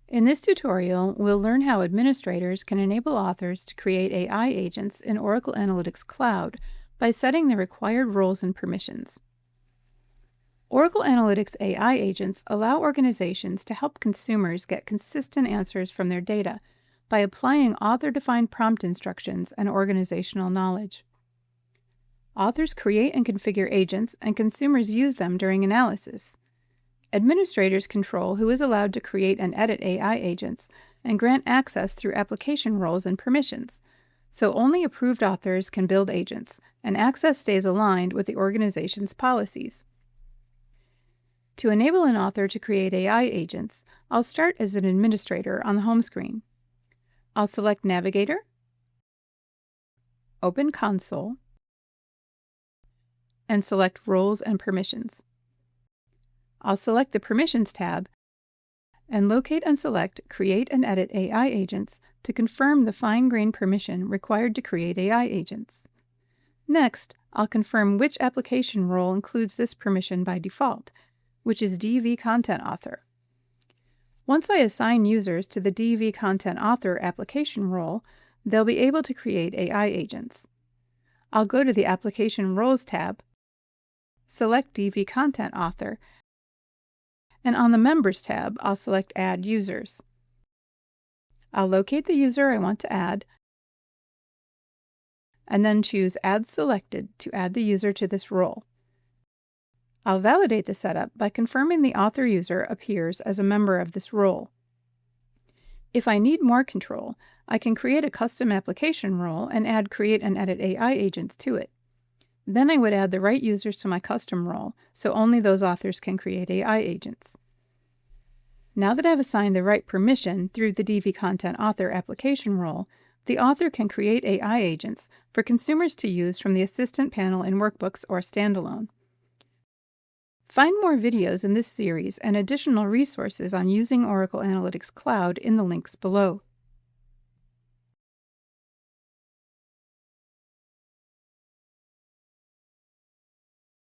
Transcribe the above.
In this tutorial, we'll learn how administrators can enable authors to create AI agents in Oracle Analytics Cloud by setting the required roles and permissions. Oracle Analytics AI agents allow organizations to help consumers get consistent answers from their data by applying author-defined prompt instructions and organizational knowledge. Authors create and configure agents, and consumers use them during analysis. Administrators control who is allowed to create and edit AI agents and grant access through application roles and permissions, so only approved authors can build agents, and access stays aligned with the organization's policies. To enable an author to create AI agents, I'll start as an administrator on the home screen. I'll select Navigator, open Console, and select Roles and Permissions. I'll select the Permissions tab and locate and select Create and Edit AI Agents to confirm the fine-grained permission required to create AI agents. Next, I'll confirm which application role includes this permission by default, which is DV Content Author. Once I assign users to the DV Content Author application role, they'll be able to create AI agents. I'll go to the Application Roles tab, select DV Content Author, and on the Members tab, I'll select Add Users. I'll locate the user I want to add, and then choose Add Selected to add the user to this role. I'll validate the setup by confirming the author user appears as a member of this role. If I need more control, I can create a custom application role and add Create and Edit AI agents to it. Then I would add the right users to my custom role, so only those authors can create AI agents. Now that I've assigned the right permission through the DV Content Author application role, the author can create AI agents for consumers to use from the Assistant panel in workbooks or standalone. Find more videos in this series and additional resources on using Oracle Analytics Cloud in the links below.